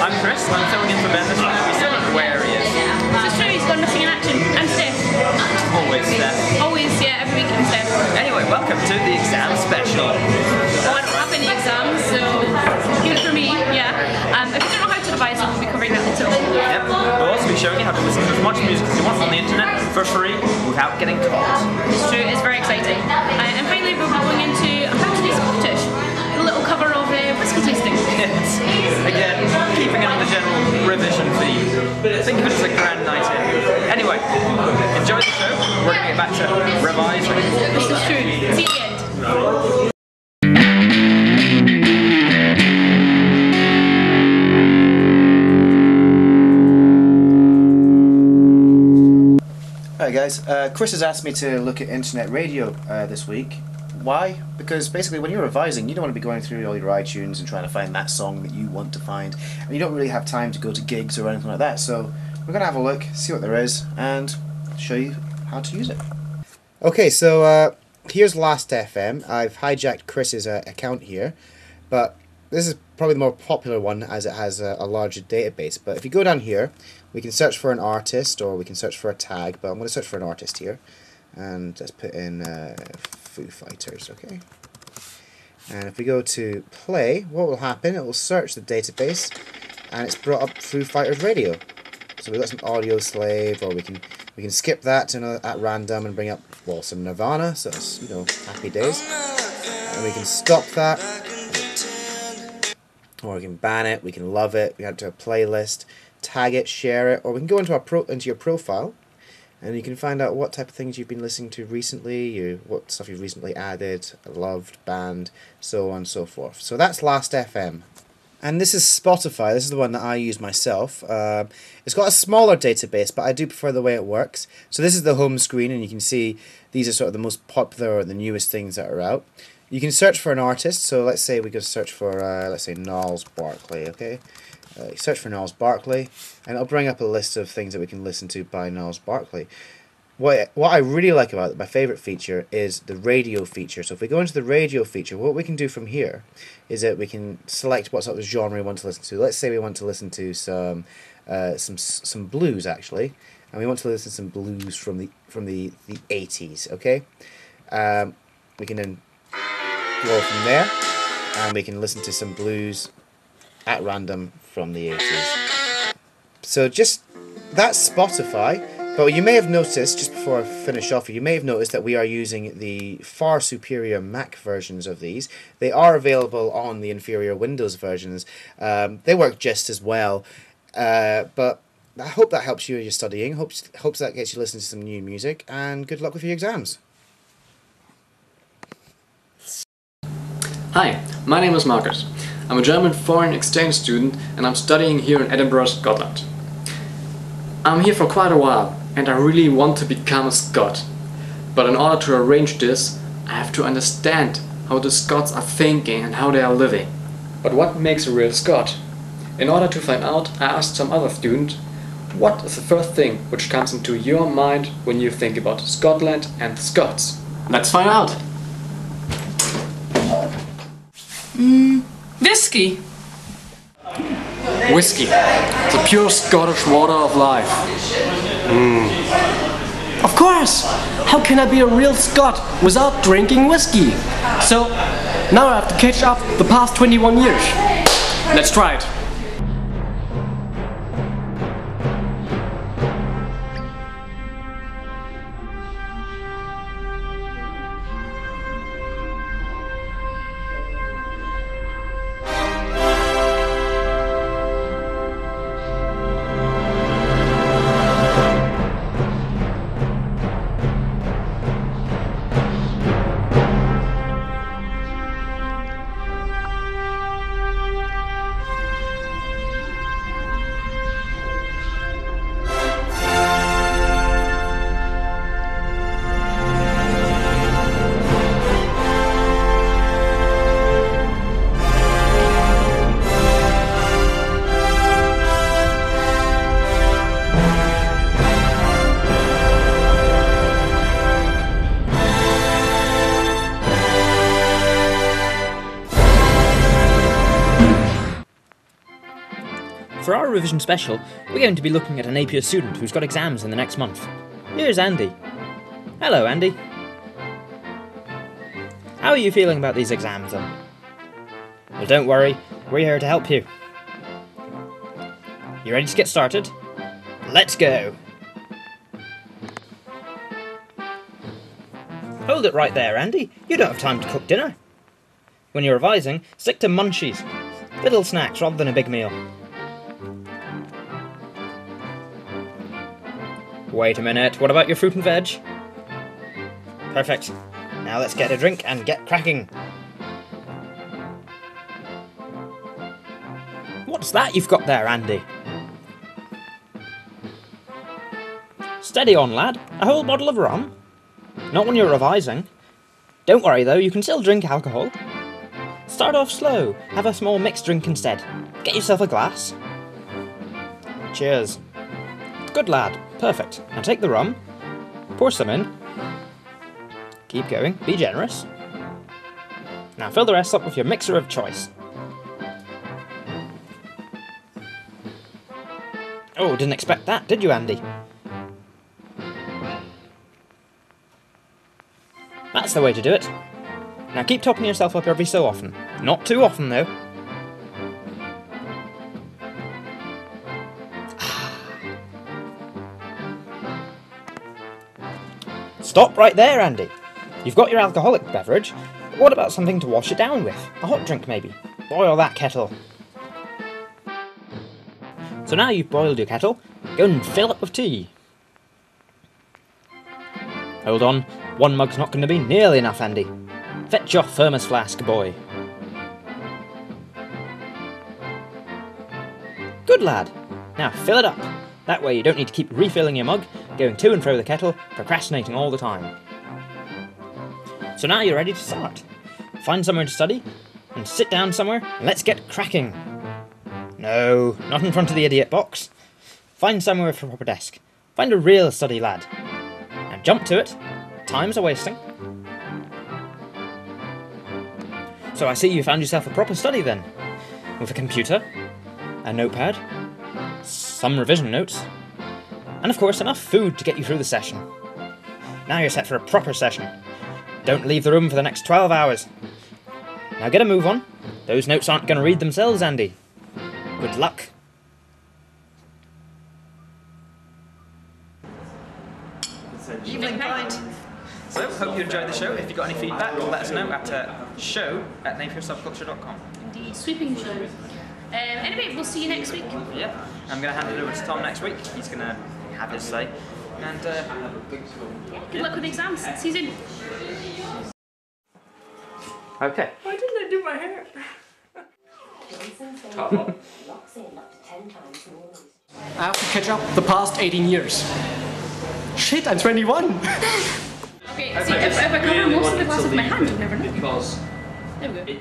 I'm Chris, I'm filling in for Ben this week. We still don't know where he is. It's true, he's got nothing in action. And Steph. Always Steph. Always, yeah, every week I'm Steph. Anyway, welcome to the exam special. Oh, I don't have any exams, so good for me, yeah. If you don't know how to revise, we'll be covering that later on. Yep. We'll also be showing you how to listen to as much music as you want on the internet for free without getting caught. It's true, it's very exciting. And finally we'll be going into how to do Scottish. A little cover of whisky tasting. Yes. Again, keeping it on the general revision theme. Think of it as a grand night in. Anyway, enjoy the show. We're going to get back to revising. This is true. See you at the end. Alright guys, Chris has asked me to look at internet radio this week. Why? Because basically when you're revising you don't want to be going through all your iTunes and trying to find that song that you want to find, and you don't really have time to go to gigs or anything like that, so we're going to have a look, see what there is, and show you how to use it. Okay, so here's Last.fm. I've hijacked Chris's account here, but this is probably the more popular one as it has a larger database. But if you go down here, we can search for an artist or we can search for a tag, but I'm going to search for an artist here. And let's put in Foo Fighters, okay? And if we go to play, what will happen, it will search the database and it's brought up Foo Fighters radio. So we've got some Audio Slave, or we can skip that to at random and bring up, well, some Nirvana, so it's, you know, happy days. And we can stop that, or we can ban it, we can love it, we can add it to a playlist, tag it, share it, or we can go into your profile and you can find out what type of things you've been listening to recently, what stuff you've recently added, loved, banned, so on and so forth. So that's Last.fm. And this is Spotify. This is the one that I use myself. It's got a smaller database, but I do prefer the way it works. So this is the home screen, and you can see these are sort of the most popular or the newest things that are out. You can search for an artist. So let's say we go search for, let's say, Gnarls Barkley, okay? Search for Gnarls Barkley, and it'll bring up a list of things that we can listen to by Gnarls Barkley. What I really like about it, my favourite feature, is the radio feature. So if we go into the radio feature, what we can do from here is that we can select what sort of genre we want to listen to. Let's say we want to listen to some blues, actually, and we want to listen to some blues from the 80s. Okay, we can then go from there, and we can listen to some blues at random from the 80s. So just that's Spotify. But you may have noticed, just before I finish off, you may have noticed that we are using the far superior Mac versions of these. They are available on the inferior Windows versions. They work just as well. But I hope that helps you in your studying. Hopes that gets you listening to some new music. And good luck with your exams. Hi, my name is Marcus. I'm a German foreign exchange student and I'm studying here in Edinburgh, Scotland. I'm here for quite a while and I really want to become a Scot. But in order to arrange this, I have to understand how the Scots are thinking and how they are living. But what makes a real Scot? In order to find out, I asked some other student, what is the first thing which comes into your mind when you think about Scotland and the Scots? Let's find out! Whisky. Whisky, the pure Scottish water of life. Of course! How can I be a real Scot without drinking whiskey? So, now I have to catch up the past 21 years. Let's try it. For our revision special, we're going to be looking at a Napier student who's got exams in the next month. Here's Andy. Hello, Andy. How are you feeling about these exams, then? Well, don't worry, we're here to help you. You ready to get started? Let's go! Hold it right there, Andy. You don't have time to cook dinner. When you're revising, stick to munchies. Little snacks rather than a big meal. Wait a minute, what about your fruit and veg? Perfect. Now let's get a drink and get cracking. What's that you've got there, Andy? Steady on, lad. A whole bottle of rum? Not when you're revising. Don't worry though, you can still drink alcohol. Start off slow. Have a small mixed drink instead. Get yourself a glass. Cheers. Good lad. Perfect. Now take the rum. Pour some in. Keep going. Be generous. Now fill the rest up with your mixer of choice. Oh, didn't expect that, did you, Andy? That's the way to do it. Now keep topping yourself up every so often. Not too often, though. Stop right there, Andy. You've got your alcoholic beverage, but what about something to wash it down with? A hot drink, maybe. Boil that kettle. So now you've boiled your kettle, go and fill it with tea. Hold on, one mug's not going to be nearly enough, Andy. Fetch your thermos flask, boy. Good lad. Now fill it up. That way you don't need to keep refilling your mug, going to and fro the kettle, procrastinating all the time. So now you're ready to start. Find somewhere to study, and sit down somewhere, and let's get cracking. No, not in front of the idiot box. Find somewhere with a proper desk. Find a real study lad. Now jump to it. Time's a wasting. So I see you found yourself a proper study then. With a computer, a notepad, some revision notes, and of course enough food to get you through the session. Now you're set for a proper session. Don't leave the room for the next 12 hours. Now get a move on. Those notes aren't going to read themselves, Andy. Good luck. Evening Pint. So, hope you enjoyed the show. If you've got any feedback, let us know at show@napiersubculture.com. Indeed, sweeping show. Anyway, we'll see you next week. Yep. I'm going to hand it over to Tom next week. He's going to have his say. And, Good luck with the exams. See you soon. okay. Why didn't I do my hair? I have to catch up the past 18 years. Shit, I'm 21! Okay, see, if I cover most of the glass with my hand, you'll never know. Because There we go.